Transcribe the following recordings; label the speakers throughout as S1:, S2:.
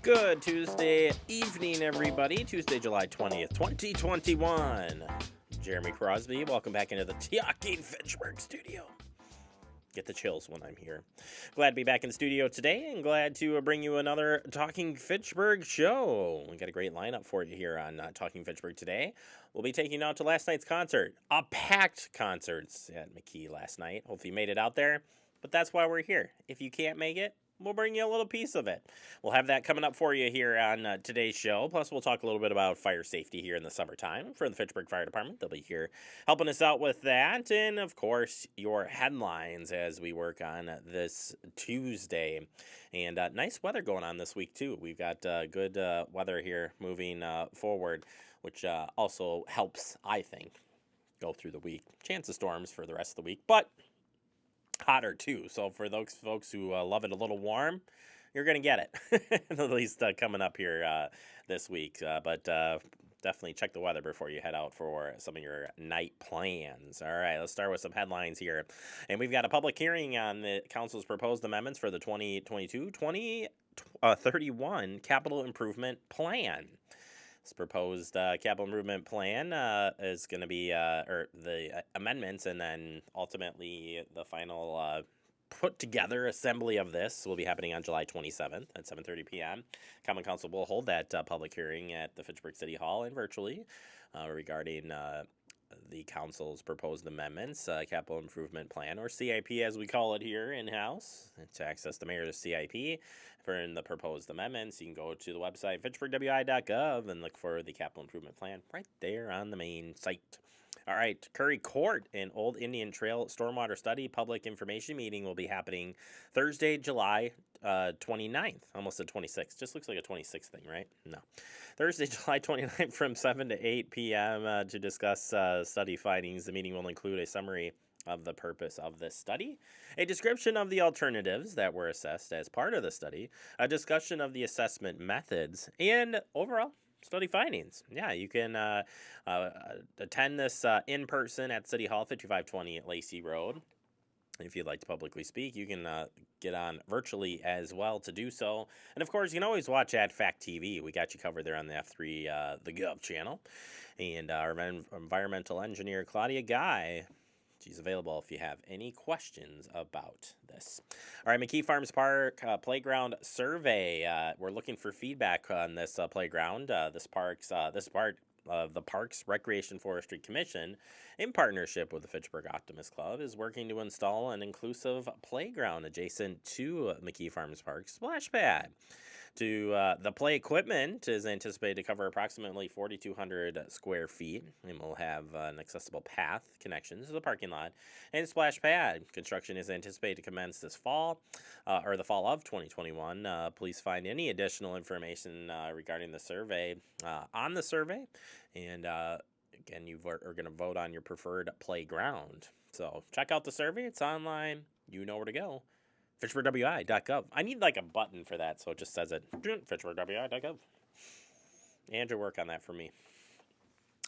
S1: Good Tuesday evening, everybody. Tuesday, July 20th, 2021. Jeremy Crosby, welcome back into the Talking Fitchburg studio. Get the chills when I'm here. Glad to be back in the studio today and glad to bring you another Talking Fitchburg show. We got a great lineup for you here on Talking Fitchburg today. We'll be taking you out to last night's concert. A packed concert at McKee last night. Hopefully you made it out there, but that's why we're here. If you can't make it, we'll bring you a little piece of it. We'll have that coming up for you here on today's show. Plus, we'll talk a little bit about fire safety here in the summertime for the Fitchburg Fire Department. They'll be here helping us out with that. And, of course, your headlines as we work on this Tuesday. And nice weather going on this week, too. We've got good weather here moving forward, which also helps, I think, go through the week. Chance of storms for the rest of the week, but hotter too. So for those folks who love it a little warm, you're going to get it, at least coming up here this week. But definitely check the weather before you head out for some of your night plans. All right, let's start with some headlines here. And we've got a public hearing on the council's proposed amendments for the 2022-2031 capital improvement plan. This proposed capital improvement plan is going to be, or the amendments, and then ultimately the final put together assembly of this will be happening on July 27th at 7:30 p.m. Common Council will hold that public hearing at the Fitchburg City Hall and virtually regarding the council's proposed amendments, capital improvement plan, or CIP as we call it here in-house. To access the mayor's CIP for the proposed amendments, you can go to the website fitchburgwi.gov and look for the capital improvement plan right there on the main site. All right, Curry Court and Old Indian Trail Stormwater Study Public Information Meeting will be happening Thursday, July 29th. Almost a 26th. Just looks like a 26th thing, right? No. Thursday, July 29th from 7 to 8 p.m. To discuss study findings. The meeting will include a summary of the purpose of this study, a description of the alternatives that were assessed as part of the study, a discussion of the assessment methods, and overall study findings. Yeah, you can attend this in person at City Hall, 5520 Lacey Road. If you'd like to publicly speak, you can get on virtually as well to do so. And of course, you can always watch at Fact TV. We got you covered there on the F3, the Gov channel. And our environmental engineer, Claudia Guy, she's available if you have any questions about this. All right, McKee Farms Park Playground Survey. We're looking for feedback on this playground. This part of the Parks Recreation Forestry Commission, in partnership with the Fitchburg Optimist Club, is working to install an inclusive playground adjacent to McKee Farms Park splash pad. The play equipment is anticipated to cover approximately 4,200 square feet and will have an accessible path connection to the parking lot and splash pad. Construction is anticipated to commence this fall, or the fall of 2021. Please find any additional information regarding the survey on the survey. And again, you are going to vote on your preferred playground. So check out the survey. It's online. You know where to go. FitchburgWI.gov. I need like a button for that, so it just says it. FitchburgWI.gov. Andrew, work on that for me.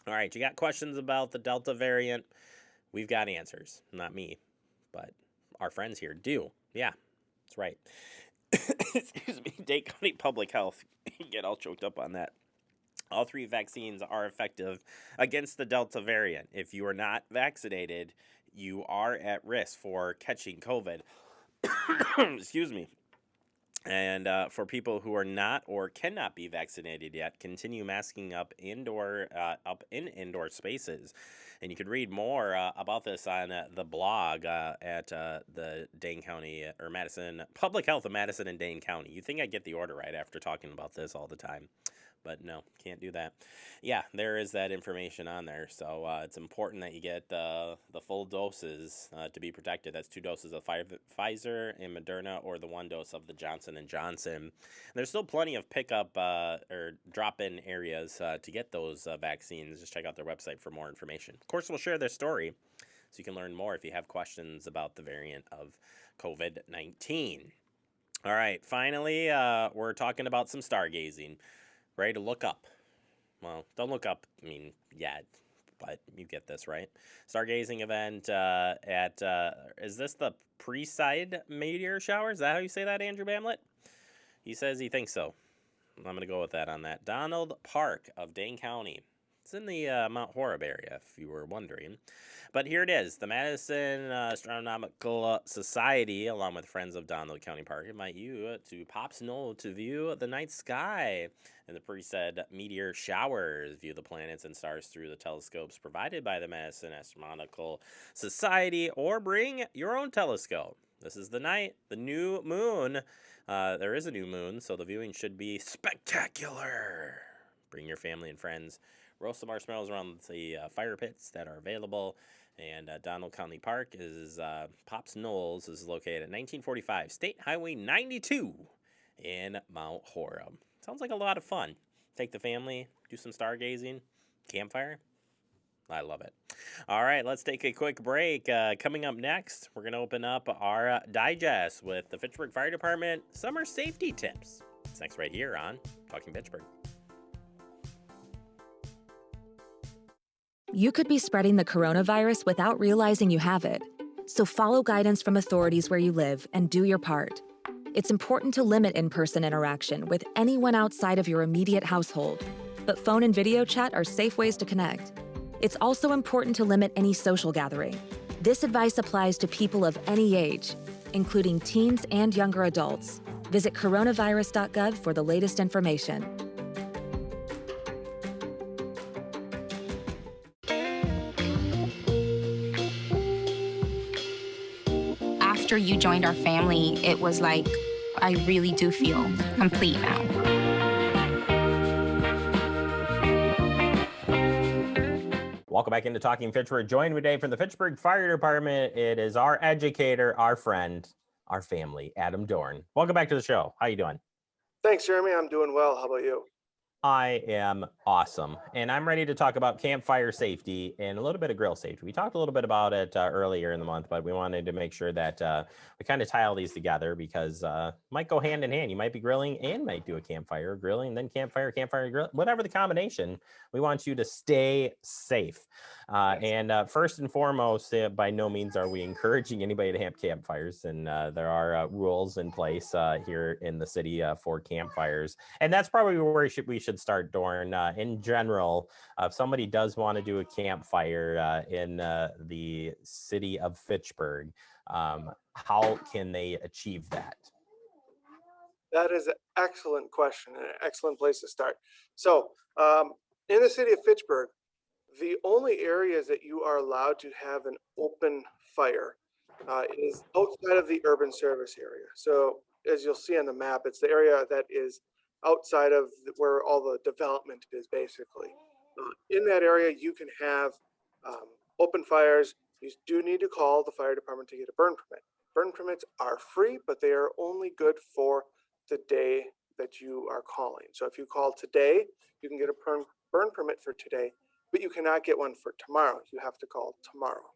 S1: All right, you got questions about the Delta variant? We've got answers. Not me, but our friends here do. Yeah, that's right. Excuse me. Dade County Public Health. Get all choked up on that. All 3 vaccines are effective against the Delta variant. If you are not vaccinated, you are at risk for catching COVID. Excuse me. And for people who are not or cannot be vaccinated yet, continue masking up in indoor spaces. And you can read more about this on the blog at the Dane County or Madison Public Health of Madison and Dane County. You think I get the order right after talking about this all the time. But no, can't do that. Yeah, there is that information on there. So it's important that you get the full doses to be protected. That's 2 doses of Pfizer and Moderna, or the 1 dose of the Johnson & Johnson. And there's still plenty of pickup or drop-in areas to get those vaccines. Just check out their website for more information. Of course, we'll share their story so you can learn more if you have questions about the variant of COVID-19. All right, finally, we're talking about some stargazing. Ready to look up. Well, don't look up, yet, but you get this, right? Stargazing event is this the Preside meteor shower? Is that how you say that, Andrew Bamlett? He says he thinks so. I'm going to go with that on that. Donald Park of Dane County. It's in the Mount Horeb area, if you were wondering. But here it is. The Madison Astronomical Society, along with Friends of Donald County Park, invite you to Pops Knoll to view the night sky and the pre-said meteor showers. View the planets and stars through the telescopes provided by the Madison Astronomical Society, or bring your own telescope. This is the night, the new moon. There is a new moon, so the viewing should be spectacular. Bring your family and friends. Roast the marshmallows around the fire pits that are available. And Donald County Park is Pops Knolls is located at 1945 State Highway 92 in Mount Horeb. Sounds like a lot of fun. Take the family, do some stargazing, campfire. I love it. All right, let's take a quick break. Coming up next, we're going to open up our digest with the Fitchburg Fire Department summer safety tips. It's next right here on Talking Fitchburg.
S2: You could be spreading the coronavirus without realizing you have it. So follow guidance from authorities where you live and do your part. It's important to limit in-person interaction with anyone outside of your immediate household, but phone and video chat are safe ways to connect. It's also important to limit any social gathering. This advice applies to people of any age, including teens and younger adults. Visit coronavirus.gov for the latest information.
S3: After you joined our family, it was like, I really do feel complete now.
S1: Welcome back into Talking Fitchburg. Joined today from the Fitchburg Fire Department, it is our educator, our friend, our family, Adam Dorn. Welcome back to the show. How you doing?
S4: Thanks, Jeremy. I'm doing well. How about you?
S1: I am awesome, and I'm ready to talk about campfire safety and a little bit of grill safety. We talked a little bit about it earlier in the month, but we wanted to make sure that we kind of tie all these together because might go hand in hand. You might be grilling and might do a campfire, grilling, then campfire, grill, whatever the combination. We want you to stay safe. And first and foremost, by no means are we encouraging anybody to have campfires, and there are rules in place here in the city for campfires, and that's probably where we should start, Dorn. In general, if somebody does want to do a campfire in the city of Fitchburg, how can they achieve that?
S4: That is an excellent question and an excellent place to start. So in the city of Fitchburg, the only areas that you are allowed to have an open fire is outside of the urban service area. So as you'll see on the map, it's the area that is outside of where all the development is, basically. In that area, you can have open fires. You do need to call the fire department to get a burn permit. Burn permits are free, but they are only good for the day that you are calling. So if you call today, you can get a burn permit for today, but you cannot get one for tomorrow. You have to call tomorrow.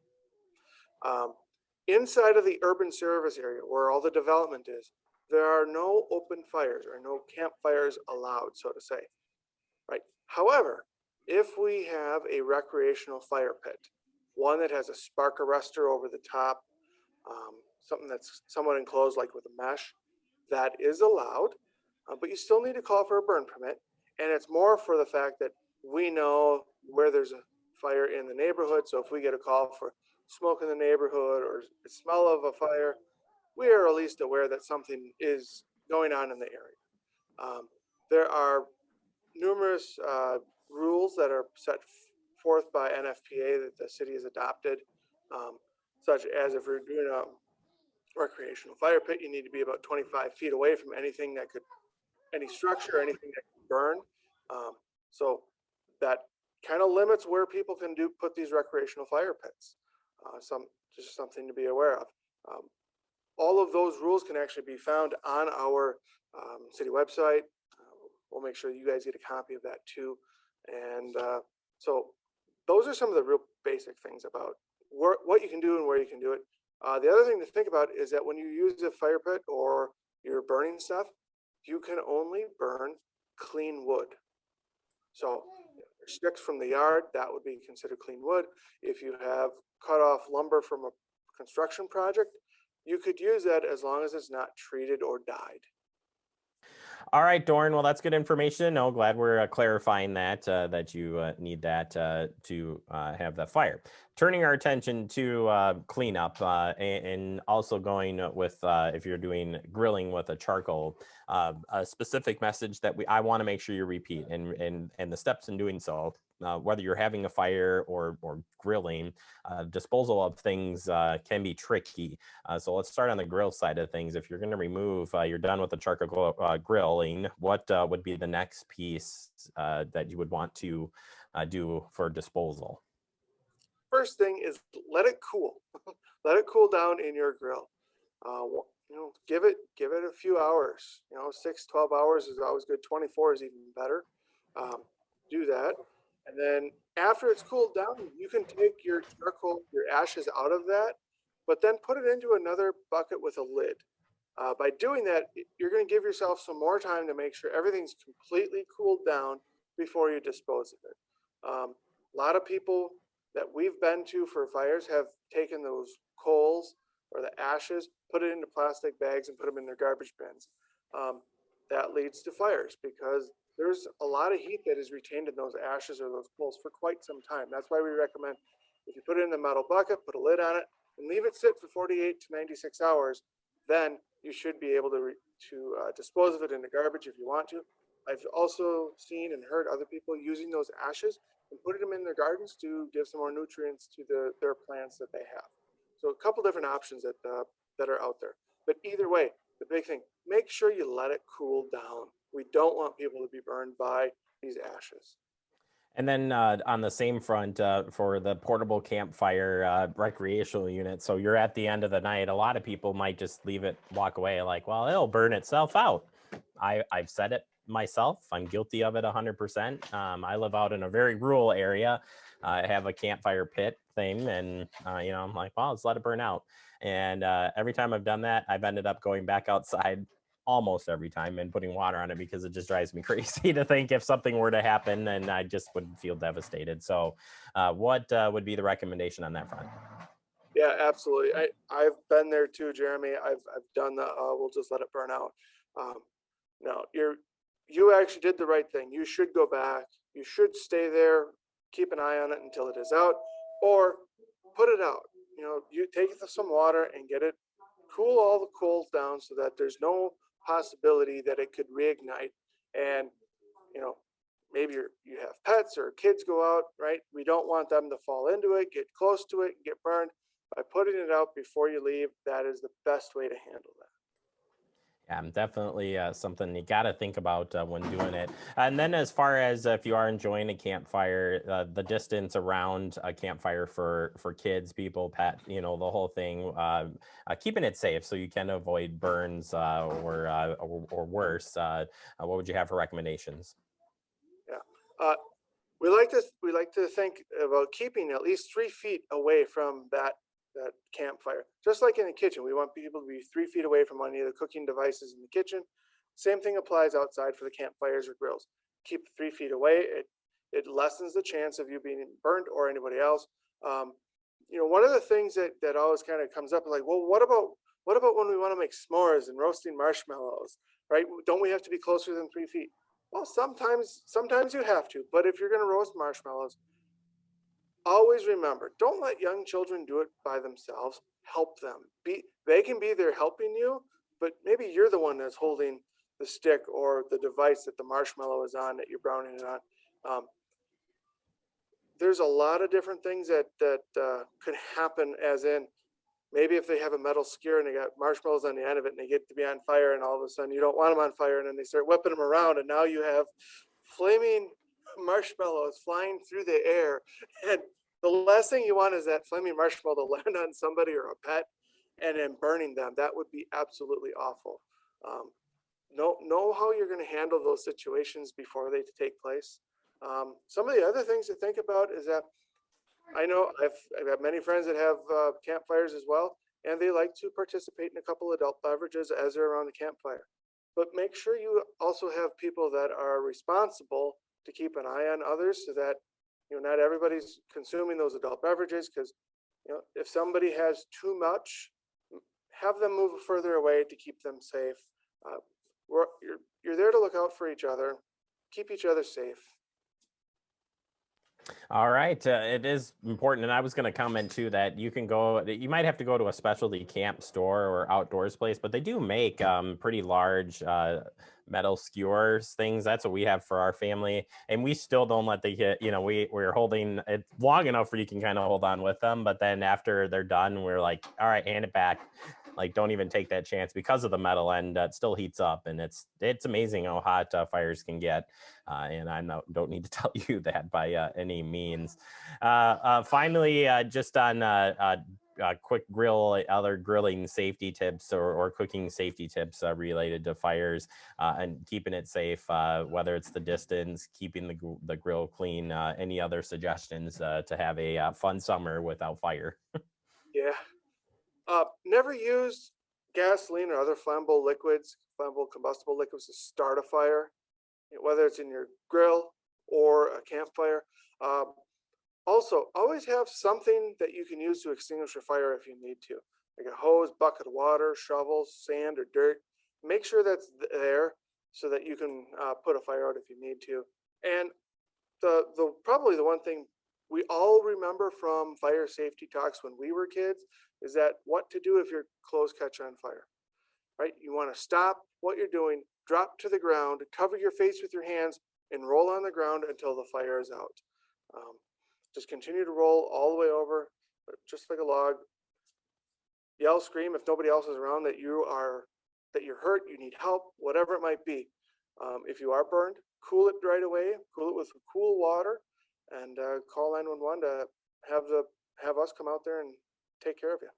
S4: Inside of the urban service area where all the development is, there are no open fires or no campfires allowed, so to say, right? However, if we have a recreational fire pit, one that has a spark arrestor over the top, something that's somewhat enclosed like with a mesh, that is allowed, but you still need to call for a burn permit. And it's more for the fact that we know where there's a fire in the neighborhood. So if we get a call for smoke in the neighborhood or the smell of a fire, we are at least aware that something is going on in the area. There are numerous rules that are set forth by NFPA that the city has adopted, such as if we're doing a recreational fire pit, you need to be about 25 feet away from anything that could, any structure, anything that could burn. So that kind of limits where people can put these recreational fire pits. Just something to be aware of. All of those rules can actually be found on our city website. We'll make sure you guys get a copy of that too. And so those are some of the real basic things about what you can do and where you can do it. The other thing to think about is that when you use a fire pit or you're burning stuff, you can only burn clean wood. So if there's sticks from the yard, that would be considered clean wood. If you have cut off lumber from a construction project, you could use that as long as it's not treated or dyed.
S1: All right, Dorn. Well, that's good information. No, glad we're clarifying that you need that to have the fire. Turning our attention to cleanup and also going with if you're doing grilling with a charcoal, a specific message that I want to make sure you repeat and the steps in doing so. Whether you're having a fire or grilling, disposal of things can be tricky. So let's start on the grill side of things. If you're going to remove, you're done with the charcoal grilling, what would be the next piece that you would want to do for disposal?
S4: First thing is let it cool. Let it cool down in your grill. Give it a few hours. 6, 12 hours is always good. 24 is even better. Do that. And then after it's cooled down, you can take your charcoal, your ashes out of that, but then put it into another bucket with a lid. By doing that, you're going to give yourself some more time to make sure everything's completely cooled down before you dispose of it. A lot of people that we've been to for fires have taken those coals or the ashes, put it into plastic bags and put them in their garbage bins. That leads to fires because there's a lot of heat that is retained in those ashes or those coals for quite some time. That's why we recommend if you put it in the metal bucket, put a lid on it, and leave it sit for 48 to 96 hours, then you should be able to dispose of it in the garbage if you want to. I've also seen and heard other people using those ashes and putting them in their gardens to give some more nutrients to their plants that they have. So a couple different options that are out there. But either way, the big thing, make sure you let it cool down. We don't want people to be burned by these ashes.
S1: And then on the same front, for the portable campfire recreational unit, so you're at the end of the night, a lot of people might just leave it, walk away like, well, it'll burn itself out. I've said it myself. I'm guilty of it 100%. I live out in a very rural area. I have a campfire pit thing, and I'm like, well, let's let it burn out. And every time I've done that, I've ended up going back outside almost every time and putting water on it because it just drives me crazy to think if something were to happen and I just would feel devastated. So what would be the recommendation on that front?
S4: Yeah, absolutely. I've been there too, Jeremy. I've done the we'll just let it burn out. Um, no, you actually did the right thing. You should go back. You should stay there, keep an eye on it until it is out, or put it out. You take some water and get it cool all the coals down so that there's no possibility that it could reignite. And you know, maybe you have pets or kids go out, right? We don't want them to fall into it, get close to it, get burned. By putting it out before you leave, that is the best way to handle that.
S1: Yeah, definitely something you got to think about when doing it. And then, as far as if you are enjoying a campfire, the distance around a campfire for kids, people, pet, the whole thing, keeping it safe so you can avoid burns or worse. What would you have for recommendations?
S4: Yeah. We like to think about keeping at least 3 feet away from that campfire. Just like in the kitchen, we want people to be 3 feet away from any of the cooking devices in the kitchen. Same thing applies outside for the campfires or grills. Keep 3 feet away. It lessens the chance of you being burned or anybody else. One of the things that always kind of comes up is like, well, what about when we want to make s'mores and roasting marshmallows, right? Don't we have to be closer than 3 feet? Well, sometimes you have to, but if you're going to roast marshmallows, always remember, don't let young children do it by themselves. Help them. They can be there helping you, but maybe you're the one that's holding the stick or the device that the marshmallow is on that you're browning it on. Um, there's a lot of different things that could happen, as in maybe if they have a metal skewer and they got marshmallows on the end of it and they get to be on fire and all of a sudden you don't want them on fire and then they start whipping them around and now you have flaming marshmallows flying through the air. And the last thing you want is that flaming marshmallow to land on somebody or a pet and then burning them. That would be absolutely awful. Know how you're going to handle those situations before they take place. Some of the other things to think about is that I know I've got many friends that have campfires as well, and they like to participate in a couple adult beverages as they're around the campfire. But make sure you also have people that are responsible to keep an eye on others so that not everybody's consuming those adult beverages because if somebody has too much, have them move further away to keep them safe. You're there to look out for each other, keep each other safe.
S1: All right, it is important, and I was going to comment too that you might have to go to a specialty camp store or outdoors place, but they do make pretty large metal skewers things. That's what we have for our family, and we still don't let the kid. We're holding it long enough where you can kind of hold on with them, but then after they're done, we're like, all right, hand it back. Like, don't even take that chance because of the metal end. It still heats up, and it's amazing how hot fires can get. And I don't need to tell you that by any means. Finally, just on quick other grilling safety tips or cooking safety tips related to fires and keeping it safe, whether it's the distance, keeping the grill clean, any other suggestions to have a fun summer without fire?
S4: Yeah. Never use gasoline or other flammable combustible liquids to start a fire, whether it's in your grill or a campfire. Also, always have something that you can use to extinguish your fire if you need to, like a hose, bucket of water, shovel, sand, or dirt. Make sure that's there so that you can put a fire out if you need to. And probably the one thing we all remember from fire safety talks when we were kids is that what to do if your clothes catch on fire, right? You want to stop what you're doing, drop to the ground, cover your face with your hands, and roll on the ground until the fire is out. Just continue to roll all the way over, just like a log. Yell, scream if nobody else is around that you're hurt, you need help, whatever it might be. If you are burned, cool it right away, cool it with cool water, and call 911 to have us come out there and take care of you.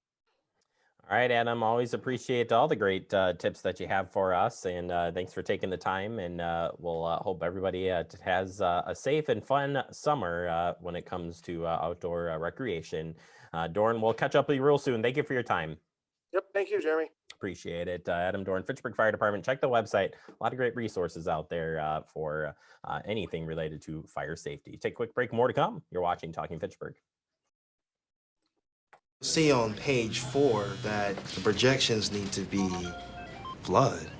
S1: All right, Adam, always appreciate all the great tips that you have for us. And thanks for taking the time. And we'll hope everybody has a safe and fun summer when it comes to outdoor recreation. Dorn, we'll catch up with you real soon. Thank you for your time.
S4: Yep. Thank you, Jeremy.
S1: Appreciate it. Adam Dorn, Fitchburg Fire Department. Check the website. A lot of great resources out there for anything related to fire safety. Take a quick break. More to come. You're watching Talking Fitchburg.
S5: See on page 4 that the projections need to be flood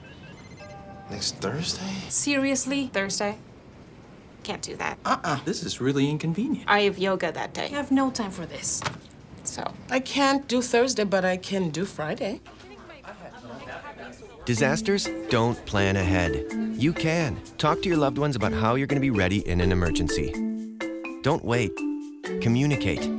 S5: next Thursday.
S3: Seriously? Thursday? Can't do that.
S6: This is really inconvenient.
S3: I have yoga that day.
S7: I have no time for this.
S3: So,
S7: I can't do Thursday, but I can do Friday.
S8: Disasters don't plan ahead. You can. Talk to your loved ones about how you're going to be ready in an emergency. Don't wait. Communicate.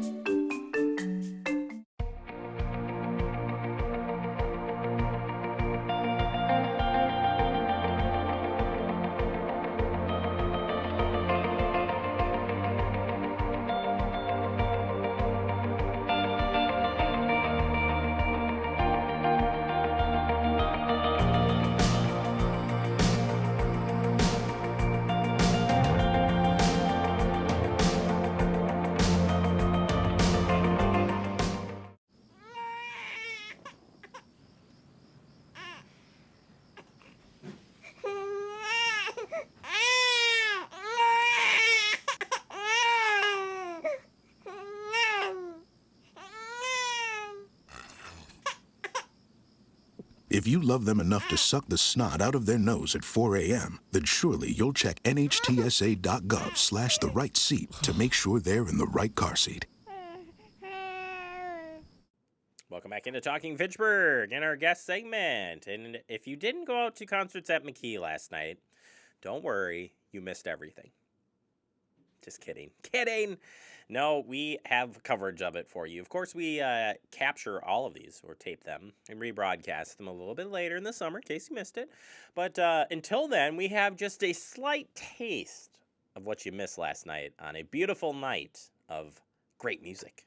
S9: If you love them enough to suck the snot out of their nose at 4 a.m., then surely you'll check nhtsa.gov/the right seat to make sure they're in the right car seat.
S1: Welcome back into Talking Fitchburg in our guest segment. And if you didn't go out to concerts at McKee last night, don't worry, you missed everything. Just kidding. Kidding! No, we have coverage of it for you. Of course, we capture all of these, or tape them, and rebroadcast them a little bit later in the summer, in case you missed it. But until then, we have just a slight taste of what you missed last night on a beautiful night of great music.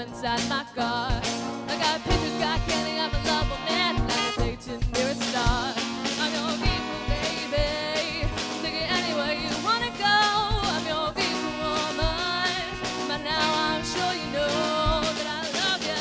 S10: Inside my car, I got pictures, got candy, I'm a lovable man, and I can take to near a star. I'm your people, baby. Take it anywhere you wanna go. I'm your people woman. By now I'm sure you know that I love you.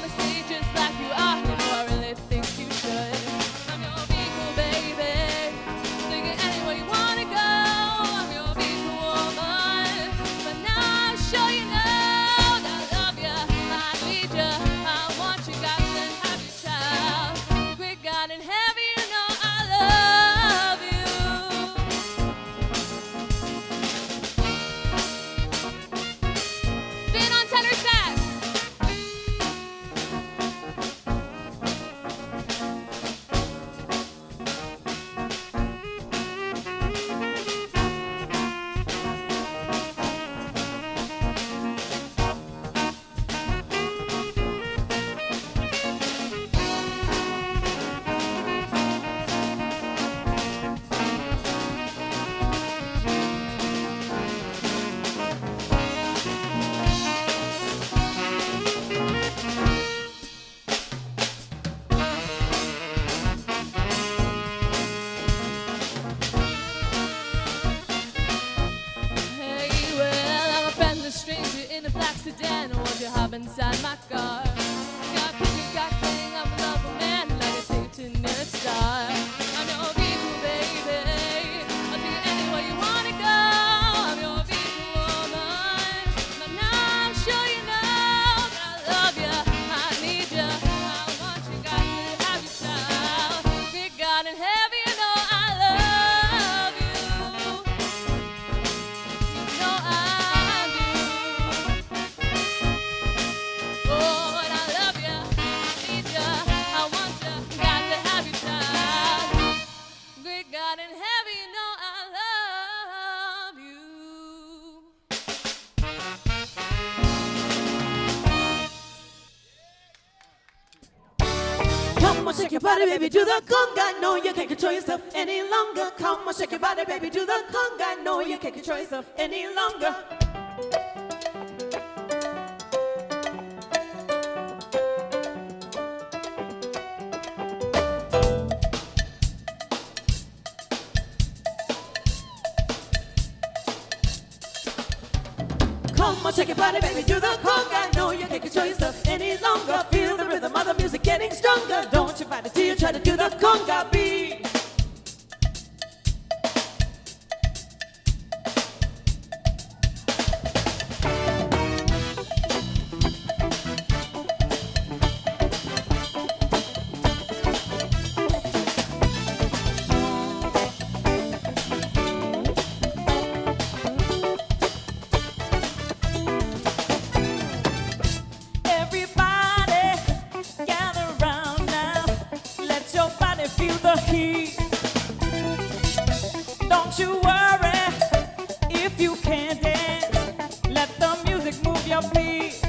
S10: wanna see just like you are. You know I really think you should. I'm your equal, baby. Take it anywhere you wanna go. I'm your equal woman. But now I'm sure you know that I love ya, I need ya, I want you, got to have your child. Great God in heaven, you know I love you. Spin on tenor sax. Hey, well, I'm a friendless stranger in a black sedan. Won't you hop inside my car? Got pictures, got cling, I'm a lover man, like a tape to near a star. I'm your people, baby. I'll take you anywhere you wanna go. I'm your people woman. But now I'm sure you know that I love ya, I need ya, I want you, got to have your child. Big God in heaven, you know I love you. No, I do. Oh, and I love ya, I need ya, I want ya, got to have your child. Great God in heaven, you know I love you.
S11: Come on, shake your body, baby, do the conga. No, you can't control yourself any longer. Come on, shake your body, baby, do the conga. No, you can't control yourself any longer. Come on, shake your body, baby, do the conga. No, you can't control yourself any longer. Feel the rhythm of the music getting stronger. Don't you fight it till you try to do the conga beat. Everybody, gather round now. Let your body feel the heat. Don't you worry if you can't dance. Let the music move your feet.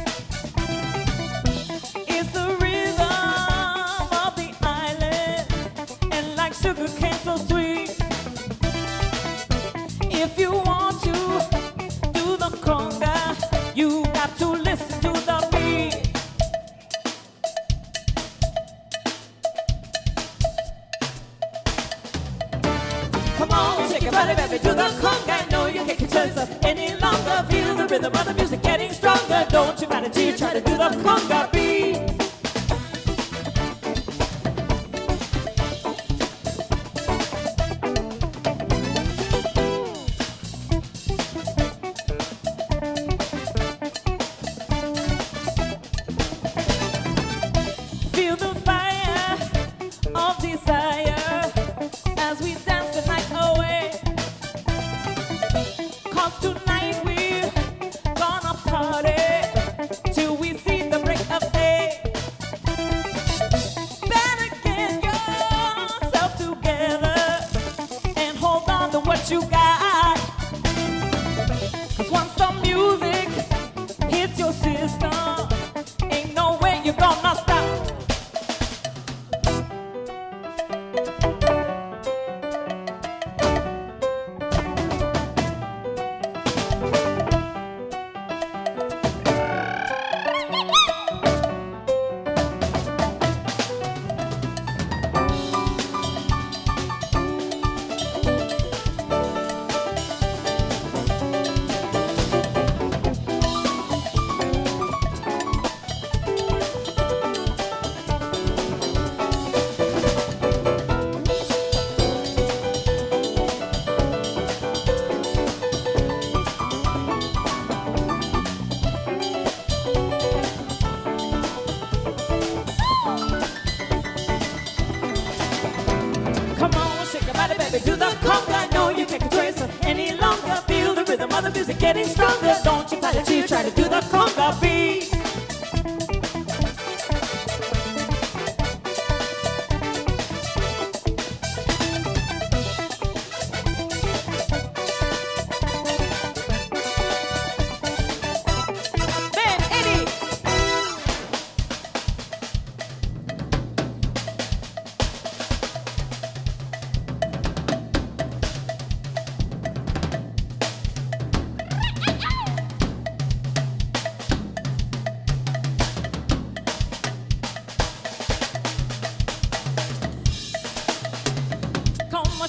S11: It's the rhythm of the island, and like sugar cane so sweet. If you want to do the conga, you got to listen to the beat. Come on, shake your body, baby, do the conga. No, you can't control yourself any longer. Feel the rhythm of the music getting stronger. Don't you fight it till you try to do the conga beat. Feel the fire of desire as we dance the night away. 'Cause tonight we're gonna party till we see the break of day. Better get yourself together and hold on to what you got. 'Cause once the music hits your system, ain't no way you're gonna stop. rhythm of the music getting stronger. Don't you fight it till you try to do the conga beat.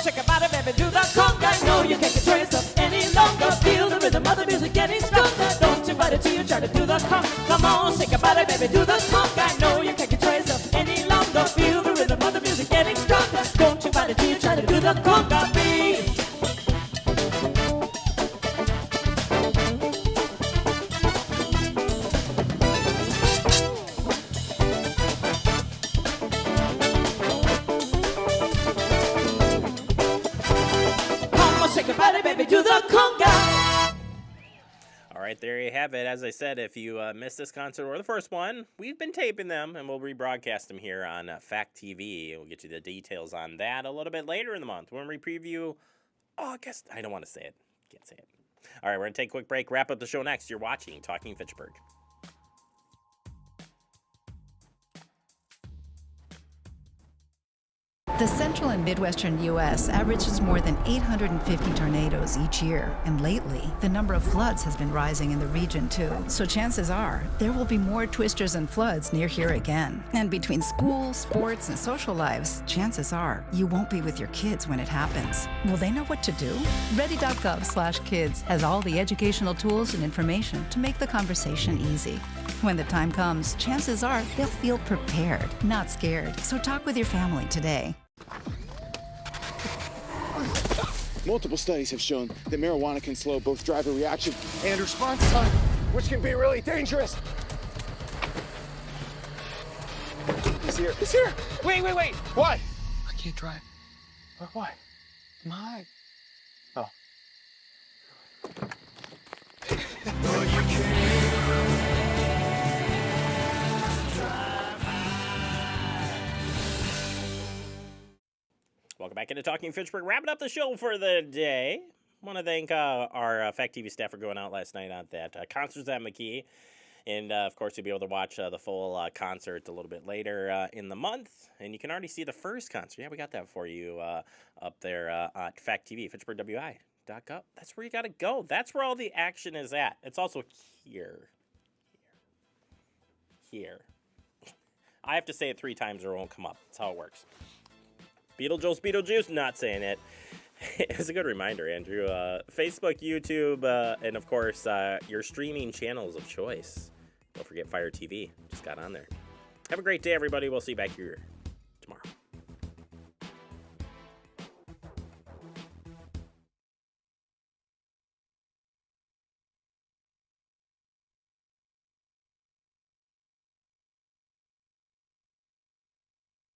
S11: Shake your body, baby, do the conga. No, you can't control yourself any longer. Feel the rhythm of the music getting stronger. Don't you fight it till you try to do the conga. Come on, shake your body, baby, do the conga. No, you can't control yourself any longer. Feel the rhythm of the music getting stronger. Don't you fight it till you try to do the conga beat. Shake your body, baby, do the conga.
S1: All right, there you have it. As I said, if you missed this concert or the first one, we've been taping them, and we'll rebroadcast them here on Fact TV. We'll get you the details on that a little bit later in the month when we preview August. I don't want to say it. Can't say it. All right, we're going to take a quick break, wrap up the show next. You're watching Talking Fitchburg.
S12: The central and midwestern U.S. averages more than 850 tornadoes each year, and lately, the number of floods has been rising in the region too. So chances are, there will be more twisters and floods near here again. And between school, sports, and social lives, chances are, you won't be with your kids when it happens. Will they know what to do? Ready.gov/kids has all the educational tools and information to make the conversation easy. When the time comes, chances are they'll feel prepared, not scared. So talk with your family today.
S13: Multiple studies have shown that marijuana can slow both driver reaction and response time, which can be really dangerous. He's here. He's here. Wait. What? I can't drive. Why? My. Oh.
S1: Welcome back into Talking Fitchburg. Wrapping up the show for the day. Want to thank our Fact TV staff for going out last night on that concerts at McKee. And, of course, you'll be able to watch the full concert a little bit later in the month. And you can already see the first concert. Yeah, we got that for you up there at Fact TV, FitchburgWI.gov. That's where you got to go. That's where all the action is at. It's also here. I have to say it 3 times or it won't come up. That's how it works. Beetlejuice, not saying it. It's a good reminder, Andrew. Facebook, YouTube, and of course, your streaming channels of choice. Don't forget Fire TV. Just got on there. Have a great day, everybody. We'll see you back here